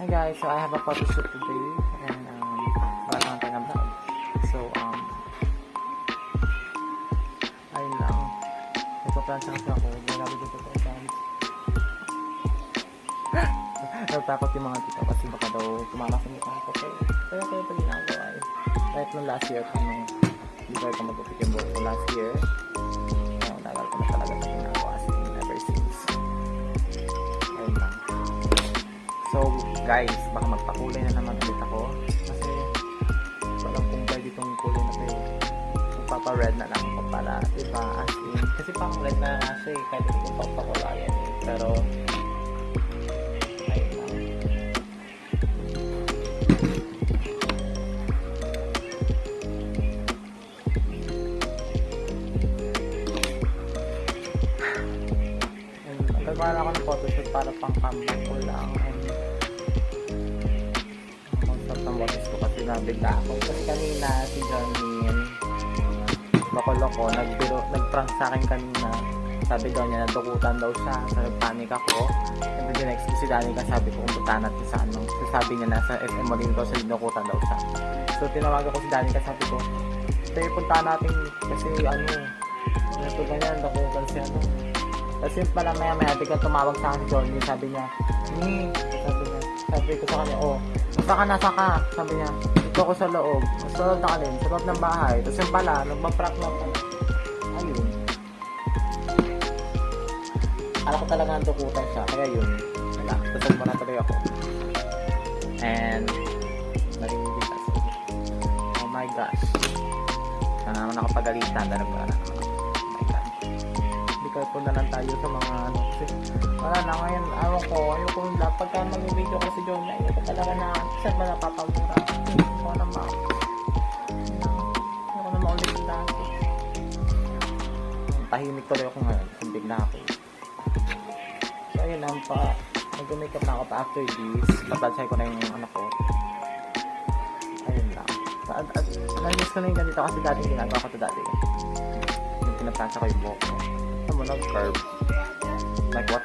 Hi guys, so I have a photo shoot today and wala kang tayo ng vlog. So ayun lang. Nagpa-plancha kasi ako. Grabe dito po guys. Nagtakot yung mga tito kasi baka daw tumama sa mukha ko. Kaya ito ginagawa eh. Kahit nung last year pa nung hindi ko ito magupit yung buhok ko last year. Kaya tagal ko na talaga ito ginagawa as in ever since. Ayun lang. So guys, baka magpakulay na naman ulit ako kasi walang kung pwede itong kulay na tayo. Magpapa-red na lang ako para, diba, as in, kasi pang red na siya eh, kahit hindi kong papakulayan eh, pero ayun lang. Ang gagawa na ako ng photoshoot para pang comeback ko lang and ang boses ko kasi nabigla ako. Kasi kanina si Johnny loko-loko, nag-prank sa akin kanina. Sabi daw niya, nadukutan daw siya. So nagpanik ako. And then the next si Danica, sabi ko kung punta natin sa ano. So sabi niya nasa SM Molino daw, so nadukutan daw siya. So tinawagan ko si Danica, sabi ko, tayo punta natin kasi ano, ito ganyan, nadukutan siya ano. Kasi pala maya-maya, biglang tumawag sa akin si Johnny. Sabi niya, sabi ko sa kanya, oh, nasa ka, sabi niya, dito ako sa loob, sa loob ng bahay, tapos yung pala, nagpa-prank na pala, ayun, alam ko talaga ang dukutan siya, kaya yun, wala, tapos mo na tuloy ako, and, narinig kasi, oh my gosh, na naman ako pagalitan, na nagmana, oh my god, hindi careful na lang tayo sa mga ano, kasi, wala na ngayon, ayoko na, pagka mag-video ko si John, ayoko talaga na, saan ba napapamura? Ayoko na maulit dati. Tahimik tuloy ako ngayon, kumbig na ako. So ayun lang pa, nag-makeup na ako pa after this, paplansay ko na yung anak ko. Ayun lang. At na-miss ko na yung ganito kasi dati ginagawa ko ito dati. Yung pinaplansya ko yung buhok ko. Saan mo nag-curve? Like what?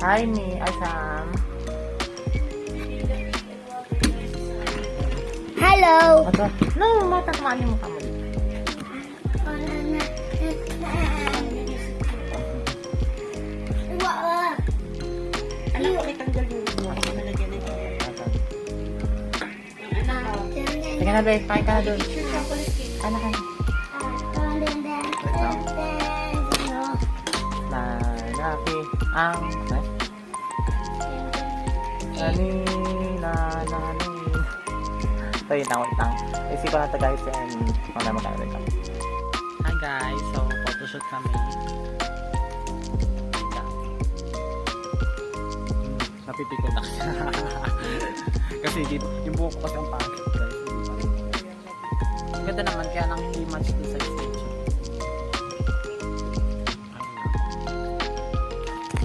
Hi, me. Ay, Sam. Hello. Ito. No, matakmaan yung mukha mo. Alam ko itanggal yung buwan ko nalagyan ng hair. Sige na, babe. Kain ka na doon. Ano ka na? Lalaki ang ito yung wait lang. Isipan na ito guys and wala magkakaroon ito. Hi guys, so photoshoot kami. Napipiko na kasi yung buhok ko kasi ang pangit guys. Ang ganda naman kaya nang hindi match din sa stage.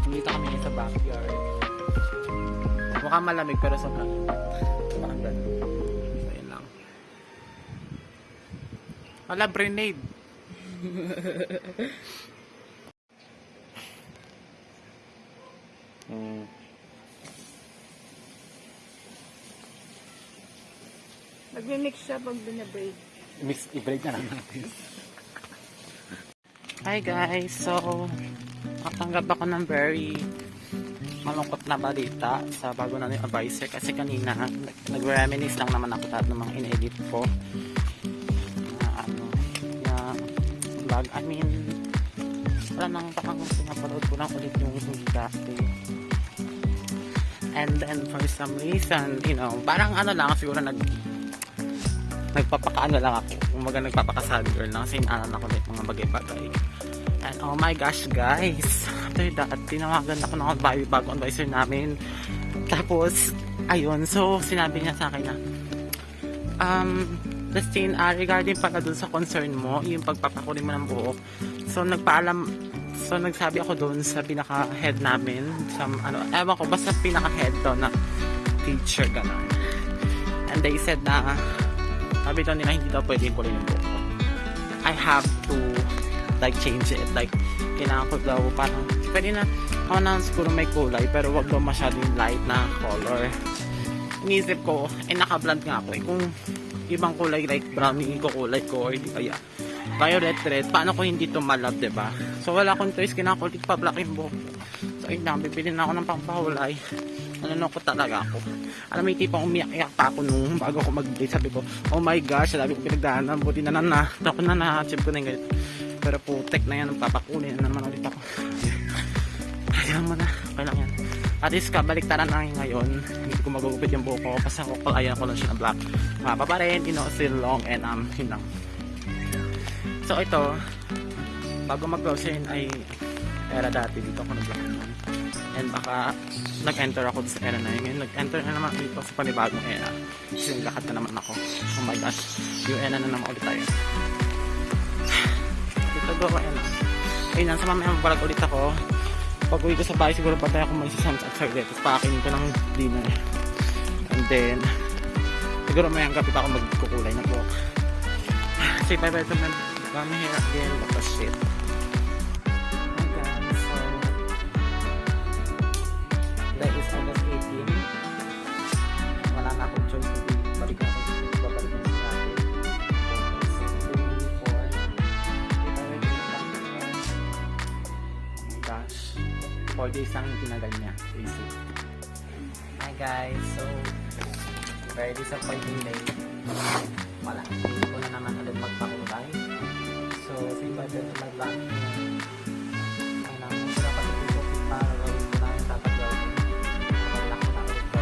Dito kami sa backyard. Mukhang malamig pero sobrang ang ganda. So yun lang. Wala grenade. Magmi-mix siya pag binabraid. I-braid na lang natin. Hi guys, so nakatanggap ako ng very malungkot na balita sa bago na yung advisor kasi kanina nag-reminisce lang naman ako lahat ng mga in-edit ko na vlog. I mean, wala nang parang pinapanood ko lang ulit yung dati. And then for some reason, you know, parang ano lang siguro nagpapakaano lang ako, umaga nagpapakasad girl lang kasi inaanan ako ulit mga bagay-bagay. And oh my gosh guys, after that tinawagan ako ng bagong advisor namin, tapos ayun, so sinabi niya sa akin na Dustin, regarding pala dun sa concern mo, yung pagpapakulay mo ng buhok, so nagsabi ako dun sa pinaka-head namin sa ano, ewan ko, basta pinaka-head to na teacher gano'n, and they said na sabi daw nila hindi daw pwede yung kulay ng buhok ko. I have to like change it, like kailangan ko daw parang, pwede na, ako na siguro may kulay, pero wag daw masyadong light na color. Inisip ko, naka-blend nga ako kung ibang kulay like brown yung kukulay ko, or di kaya violet red, paano ko hindi tumalab, diba? So wala akong choice, kinakulit pa black yung buhok. So yun lang, bibili na ako ng pampahulay. Ano ko talaga ako. Alam mo yung tipong umiyak-iyak pa ako nung bago ako mag-date. Sabi ko, oh my gosh, sabi ko pinagdaanan, buti na ako na na-achieve ko na yung ganito. Pero putek na yan, papakunin na naman ulit ako. Kaya mo na, okay lang yan. At least kabaliktaran na ngayon, hindi ko magugupit yung buhok ko kasi ayan ko lang siya na black. Mapa pa rin, still long and yun lang. So ito, bago mag-close yun ay era dati dito ako nag-black naman. And baka nag-enter ako sa era na yun. Ngayon nag-enter na naman dito sa panibagong era. Kasi lahat na naman ako. Oh my gosh, yung era na naman ulit tayo. Dito go ko era. Ayun, sa mamaya mabalag ulit ako. Pag uwi ko sa bahay, siguro patay ako mag-sisams at Saturday. Tapos pakakinin ko ng dinner. And then, siguro mayang gabi pa ako magkukulay na po. Say bye-bye to my mami here again. What the shit. Okay, so, that is August 18. Wala na akong choice to balik na ako. Babalik na sa akin. So, 24. Oh my gosh. 4 days lang yung tinagal niya. Easy. Hi guys, so very disappointing day. Wala, hindi ko na naman ulit magpakulay. So, say bye to my vlog. Ay lang, kung sila pag-ipin ko para gawin ko na yung dapat gawin. Pag-lock ko na ulit ko.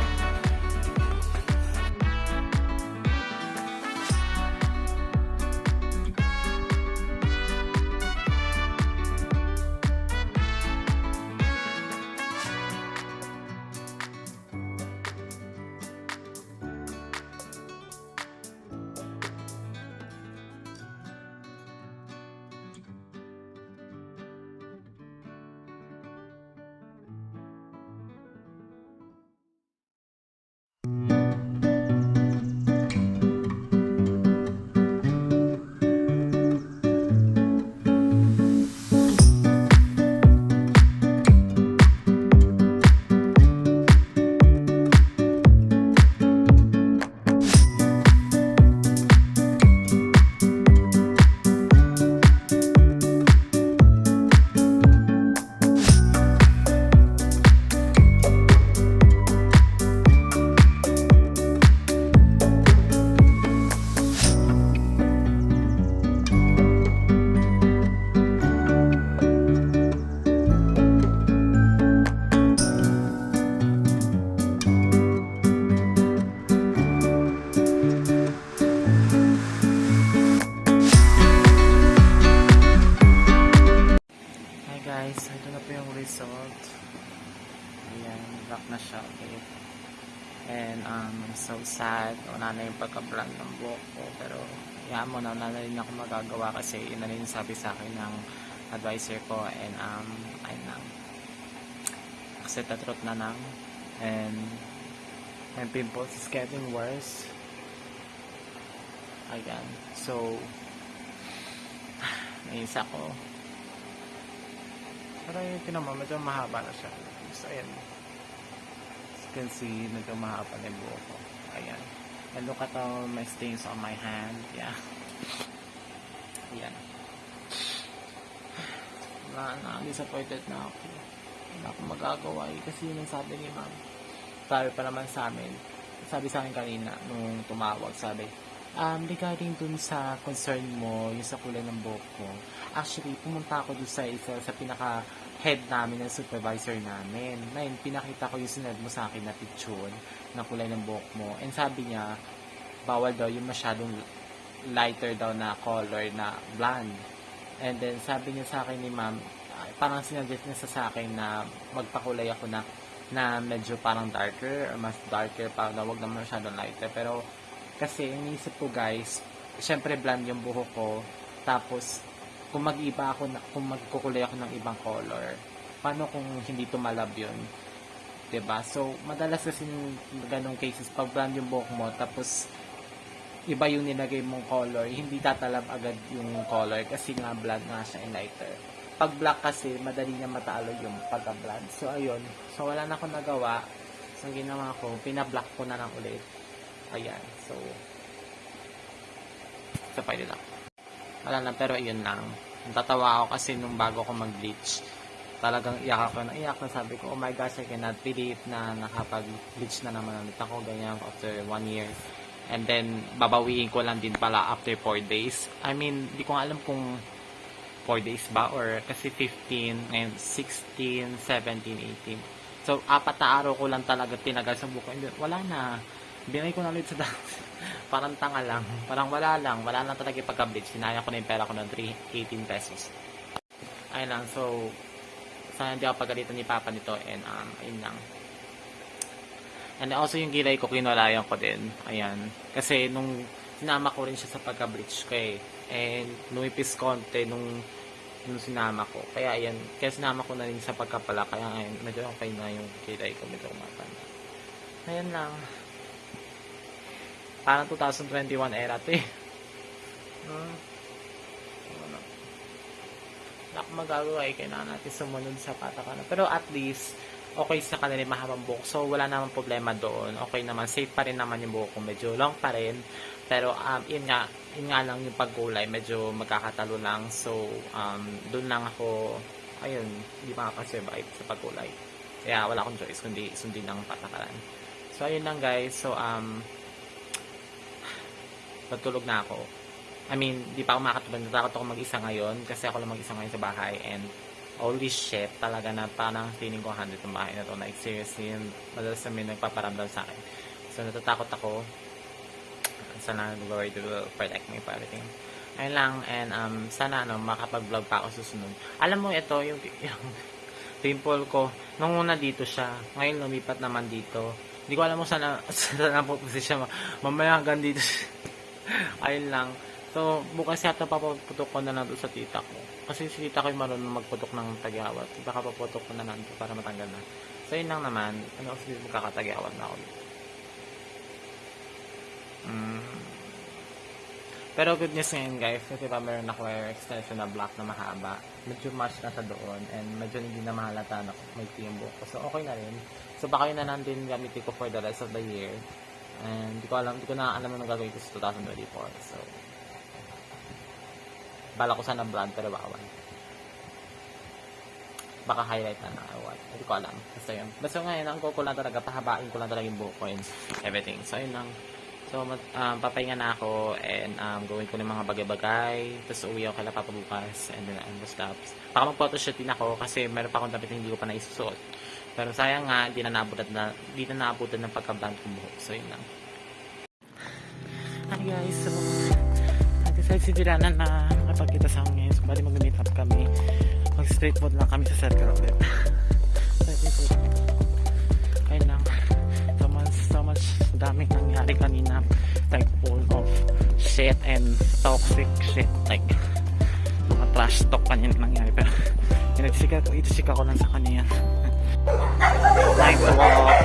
Guys, ito na po yung result. Ayan, black na siya. Okay. And I'm so sad. Wala na yung pagka-brand ng buhok ko. Pero, yan mo na, wala na rin ako magagawa kasi yun na rin yung sabi sa akin ng advisor ko. And, ayun na. Accept the truth na lang. And, my pimples is getting worse. Ayan. So, naisa ko. Pero yung tinama, medyo mahaba na siya. So, ayan. As you can see, medyo mahaba na yung buhok ko. Ayan. And look at all my stains on my hand. Yeah. Ayan. Disappointed na ako. Wala akong magagawa eh. Kasi yun ang sabi ni ma'am. Sabi pa naman sa amin. Sabi sa akin kanina, nung tumawag, sabi, regarding dun sa concern mo, yung sa kulay ng buhok ko, actually, pumunta ako dun sa isa, sa pinaka-head namin ng supervisor namin. Ngayon, pinakita ko yung sinad mo sa akin na picture ng kulay ng buhok mo. And sabi niya, bawal daw yung masyadong lighter daw na color na blonde. And then, sabi niya sa akin ni ma'am, parang sinadjust niya sa akin na magpakulay ako na medyo parang darker, or mas darker pa, na wag naman masyadong lighter. Pero, kasi, iniisip ko guys, syempre blonde yung buhok ko, tapos, kung mag-iba ako, kung magkukulay ako ng ibang color, paano kung hindi tumalab yun? Diba? So, madalas kasi ganong cases, pag blonde yung buhok mo, tapos, iba yung nilagay mong color, hindi tatalab agad yung color, kasi nga blonde nga siya in lighter. pag black kasi, madali niya matalo yung pagka-blonde. So, ayun. So, wala na akong nagawa. So, ang ginawa ko, pinablock ko na lang ulit. Ayan. So, pwede lang. Wala na, pero ayun lang. Natatawa ako kasi nung bago ako mag-bleach, talagang iyak ako na iyak na sabi ko, oh my gosh, I cannot believe na nakapag-bleach na naman ulit ako, ganyan, after 1 year. And then, babawiin ko lang din pala after 4 days. I mean, di ko nga alam kung 4 days ba or kasi 15 ngayon 16, 17, 18. So 4 na araw ko lang talaga tinagal sa buko. And then, wala na. Binay ko na ulit sa dance. Parang tanga lang. Parang wala lang talaga yung pagka-bleach. Sinayang ko na yung pera ko ng 18 pesos. Ayun lang. So sana hindi ako pagalitan ni Papa nito and ayun lang. And also yung gilay ko kinulayan ko din. Ayan. Kasi nung sinama ko rin siya sa pagka-bleach ko eh. And lumipis konti nung sinama ko. Kaya ayan, kaya sinama ko na rin sa pagkapala. Kaya ngayon, medyo okay na yung kilay ko. Medyo kumatan. Ayan lang. Parang 2021 era to eh. Wala akong magagawa eh. Kailangan natin sumunod sa patakaran. Pero at least, okay sa kanila yung mahabang buhok. So, wala namang problema doon. Okay naman. Safe pa rin naman yung buhok ko. Medyo long pa rin. Pero, yun nga lang yung pagkulay. Medyo magkakatalo lang. So, doon lang ako, ayun, hindi makakasurvive sa pagkulay. Kaya, wala akong choice kundi sundin ang patakaran. So, ayun lang guys. So, natulog na ako. I mean, di pa ako makatulog. Natakot ako mag-isa ngayon kasi ako lang mag-isa ngayon sa bahay. And, holy shit, talaga na parang feeling ko 100 yung bahay na to. Like, seriously, madalas na may nagpaparamdam sa akin. So, natatakot ako. Sana Lord will protect me for everything. Ayun lang. And, sana, makapag-vlog pa ako susunod. Alam mo, ito, yung pimple ko, nung una dito siya. Ngayon, lumipat naman dito. Hindi ko alam mo sana napupusin siya. Mamaya hanggang dito siya. Ayun lang. So, bukas yata papaputok ko na lang doon sa tita ko. Kasi si tita ko yung marunong magputok ng tagyawat. Baka paputok ko na lang para matanggal na. So, yun lang naman. Ano kasi magkakatagyawat na ako. Pero good news ngayon guys. Kasi pa meron ako hair extension na black na mahaba. Medyo match na sa doon. And medyo hindi na mahalata na may timbo ko. So, okay na rin. So, baka yun na lang din gamitin ko for the rest of the year. And hindi ko na alam na gagawin ko sa 2024. So, bala ko sana brand pero bawal. Baka highlight na what. Hindi ko alam. Basta yun. Basta ngayon, ang goal ko lang talaga, pahabain ko lang talaga yung buhok ko and everything. So, yun lang. So, papahinga na ako and gawin ko ng mga bagay-bagay. Tapos, uwi ako kala Papa bukas and then stops. Baka mag-photoshoot din ako kasi meron pa akong damit na hindi ko pa naisusuot. Pero sayang nga, di na naabutan ng pagka-blonde kong buhok. So, yun lang. Hi guys, so nag-decide si Dirana na nakapagkita sa akin ngayon. So, bali mag-meet up kami. Mag-straight food lang kami sa circle ulit. Ayun lang. So much daming nangyari kanina. Like, full of shit and toxic shit. Like, mga trash talk kanina nangyari. Pero, itisika ko lang sa kanya yan. Time to walk.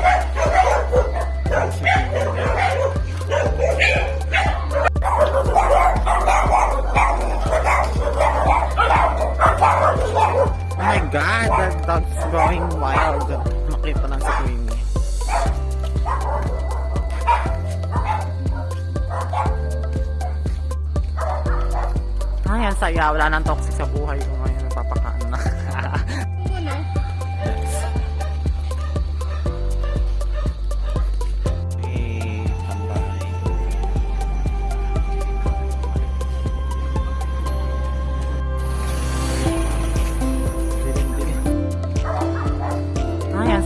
Oh my god, that dog's going wild. Makita lang sa Queenie. Ay, ang saya. Wala nang toxic sa buhay ko ngayon. Napapakaan na.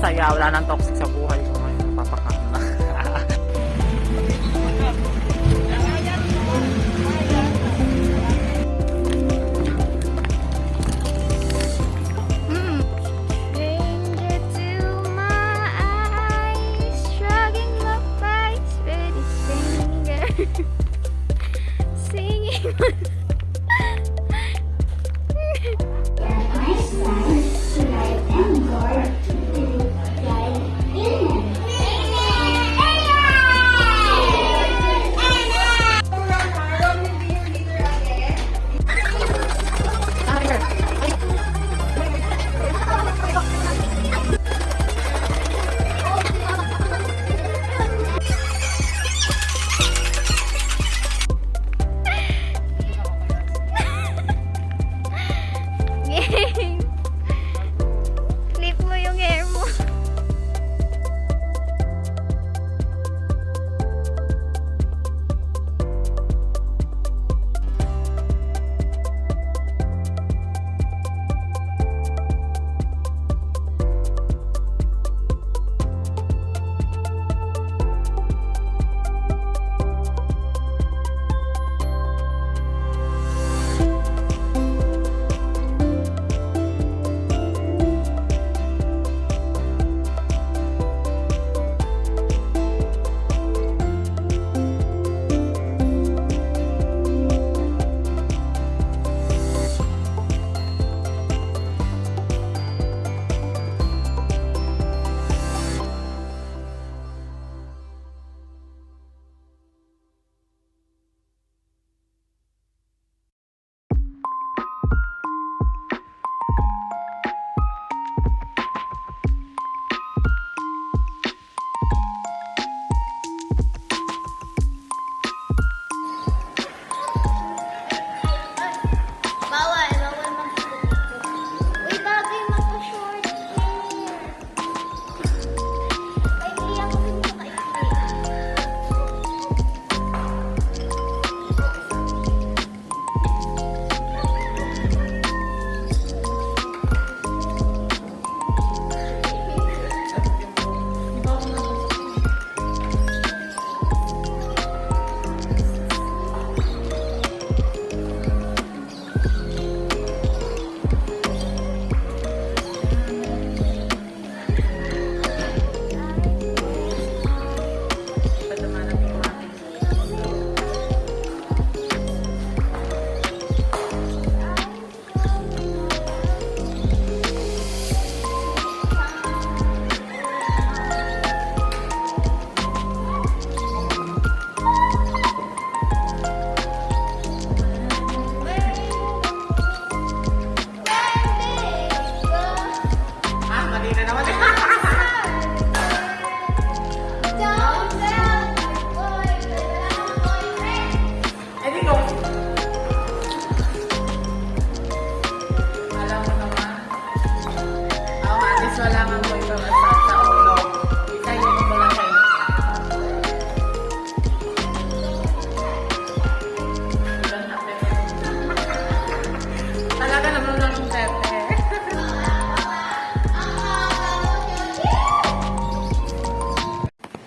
Saya, wala nang toxic sa buhay ko ngayon. Napapakaan na. Stranger to my eyes, shrugging my face with his finger, singing.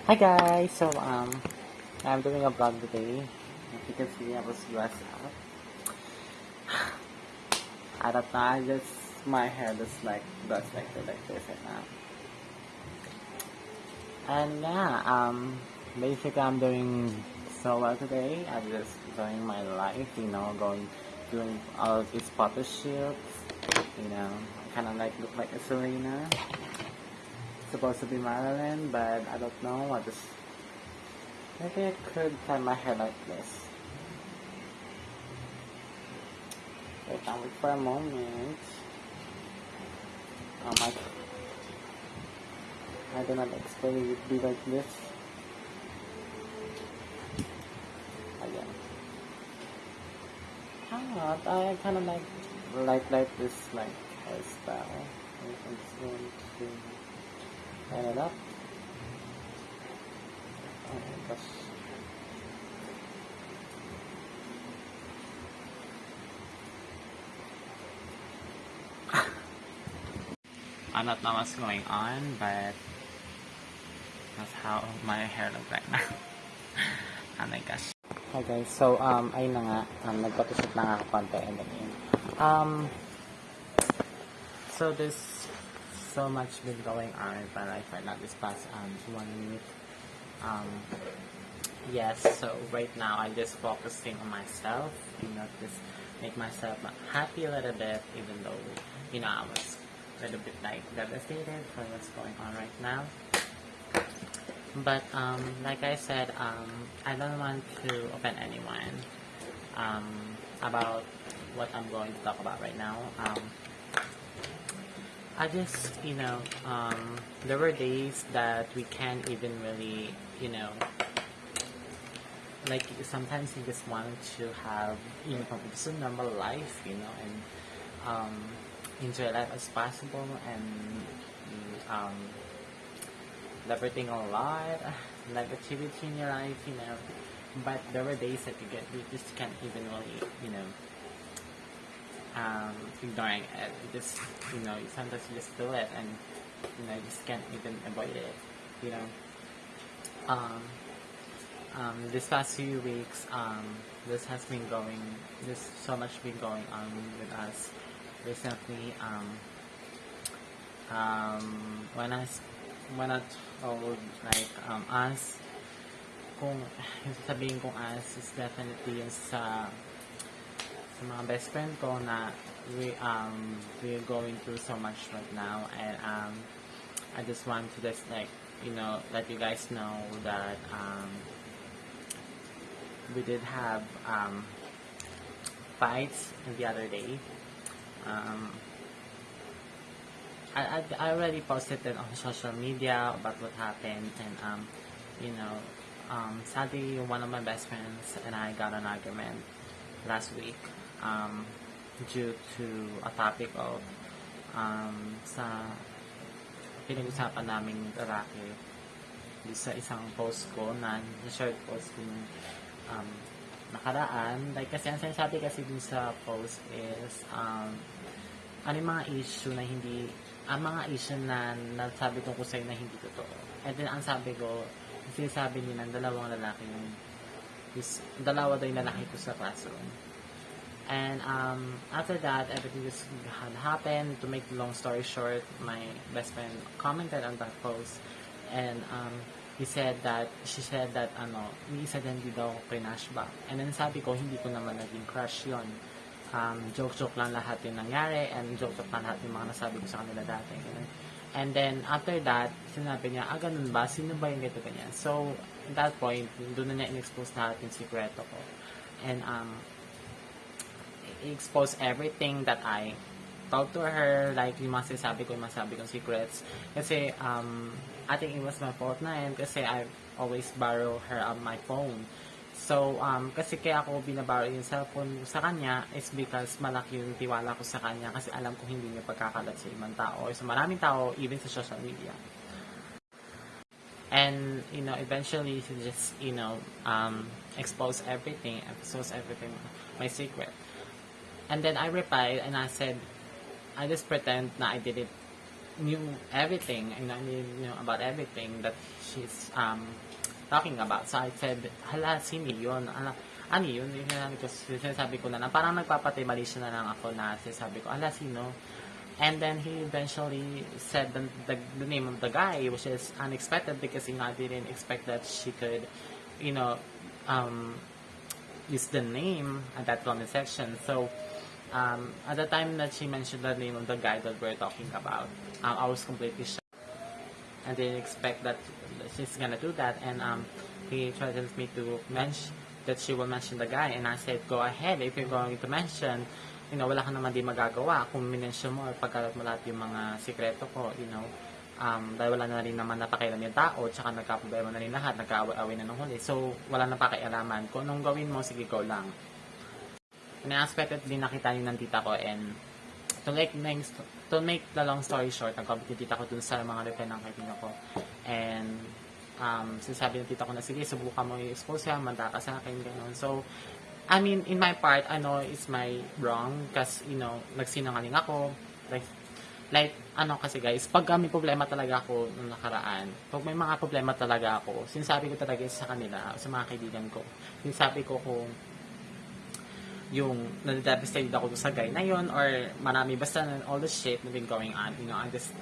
Hi guys! So, I'm doing a vlog today. As you can see, I was dressed up. I don't know, my hair is like, dressed like this right now. And yeah, basically I'm doing so well today. I'm just enjoying my life, doing all of these photo shoots. I kind of like look like a Serena. Supposed to be Marilyn, but I don't know. Maybe I could tie my hair like this. Wait, I'll wait for a moment. I do not expect it to be like this. Again. I kind of like this hairstyle. I'm just going to line it up. Oh my gosh. I don't know what's going on, but that's how my hair looks right now. Oh my gosh. Hi guys, so ayun na nga, nagpatishot na nga ako konti and then yun. So there's so much been going on in my life right now this past 1 week. Yes, so right now I'm just focusing on myself, just make myself happy a little bit, even though, I was a little bit devastated for what's going on right now. But like I said, I don't want to offend anyone about what I'm going to talk about right now. I just, there were days that we can't even really, like sometimes you just want to have, just a normal life, and enjoy life as possible, and everything a lot, negativity in your life, but there were days that you just can't even really, ignoring it. You just, sometimes you just feel it, and you just can't even avoid it, this past few weeks, there's so much been going on with us recently. When I told us, kung yung sasabihin kong us is definitely yung sa mga best friend ko na we're going through so much right now, and I just want to just let you guys know that we did have fights the other day. I already posted it on social media about what happened, and sadly one of my best friends and I got an argument last week due to a topic of sa pinag-usapan naming lalaki sa isang post ko na short post ko nakaraan. Kasi ang sinasabi kasi dun sa post is ano yung mga issue na hindi, ang mga issue na nasabi ko sa'yo na hindi totoo. And then ang sabi ko, sinasabi nila ng dalawa daw yung lalaki ko sa classroom. And after that, everything just had happened. To make the long story short, my best friend commented on that post, and she said that isa din di daw crush back. And then sabi ko, hindi ko naman naging crush yon. Joke lang lahat yung nangyari, and joke lang lahat yung mga nasabi ko sa kanila dati. And then after that, sinabi niya, ganun ba? Sino ba yung ganito ganyan? So at that point, doon na niya in-expose lahat yung sikreto ko. And expose everything that I told to her, like yung masasabi kong secrets. Kasi I think it was my fault na yun, kasi I always borrow her my phone. So kasi kaya ako binaborrow yung cellphone sa kanya is because malaki yung tiwala ko sa kanya, kasi alam ko hindi niya pagkakalat sa ibang tao or sa maraming tao, even sa social media. And eventually she just expose everything, my secret. And then I replied and I said, I just pretend na I did it knew everything, knew about everything that she's talking about. So I said, hala, sino yun? Ano yun? Sinasabi ko na parang nagpapatibali siya na lang ako na sinasabi ko, hala, sino? And then he eventually said the name of the guy, which is unexpected because I didn't expect that she could, use the name at that comment section. So, at the time that she mentioned the name of the guy that we're talking about, I was completely shocked. I didn't expect that she's gonna do that, and he threatened me to mention that she will mention the guy, and I said, go ahead, if you're going to mention, wala ka naman di magagawa kung minention mo or pagkalat mo lahat yung mga sikreto ko, dahil wala na rin naman napakialam yung tao, tsaka nagkaproblema na rin lahat, nagkaaway na ng huli, so wala na pakialaman, kung anong gawin mo, sige, go lang. Unexpectedly nakita yun ng tita ko, and to make the long story short, nag-comment yung tita ko dun sa mga reply ng kaibigan ko, and sinasabi ng tita ko na, sige, subukan mo i-expose yan, manda ka sa akin, gano'n. So, I mean, in my part, I know it's my wrong, kasi, nagsinungaling ako, kasi guys, pag may problema talaga ako nung nakaraan, pag may mga problema talaga ako, sinasabi ko talaga sa kanila, sa mga kaibigan ko, sinasabi ko kung yung nade-devastated ako sa guy na yun, or marami, basta all the shit na been going on, I just,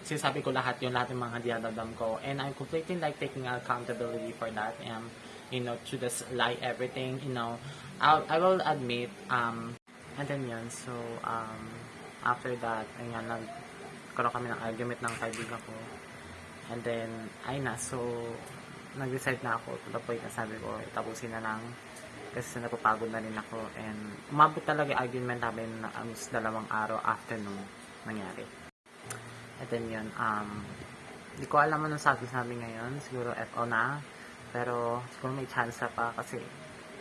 sinasabi ko lahat ng mga dinadamdam ko, and I'm completely taking accountability for that, and, to just lie everything, I will admit, and then yun, so, after that, ayun, nagkaroon kami ng argument ng kaibigan ko, and then, so, nag-decide na ako, to the point na sabi ko, tapusin na lang, kasi napapagod na rin ako, and umabot talaga argument namin na 2 araw after nung nangyari. And then yun, di ko alam anong sabi ngayon, siguro FO na, pero siguro may chance pa kasi,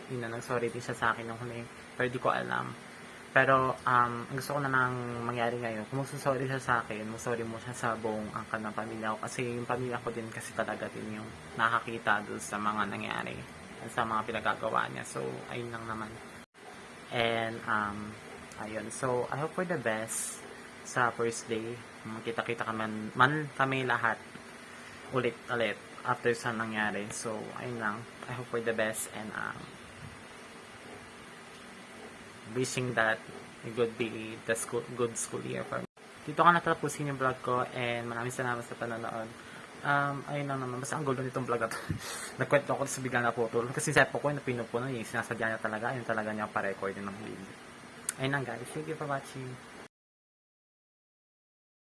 nag-sorry din siya sa akin nung huli, pero di ko alam. Pero, ang gusto ko na nang mangyari ngayon, kung magsusorry siya sa akin, magsorry mo siya sa buong angkan ng pamilya ko, kasi yung pamilya ko din kasi talaga din yung nakakita doon sa mga nangyari, sa mga pinagagawa niya. So, ayun lang naman. And, ayun. So, I hope for the best sa first day. Magkita-kita kami lahat ulit after sa nangyari. So, ayun lang. I hope for the best, and wishing that it would be the good school year for me. Dito ka natapusin yung vlog ko, and maraming salamat sa panonood. Ayun lang naman, basta ang gulo nitong vlog at nagkwento ako sa bigla na photo kasi set po ko yung pinupuno, sinasadya niya talaga, ayun talaga niya pa-record ng video. Ayun lang guys, thank you for watching.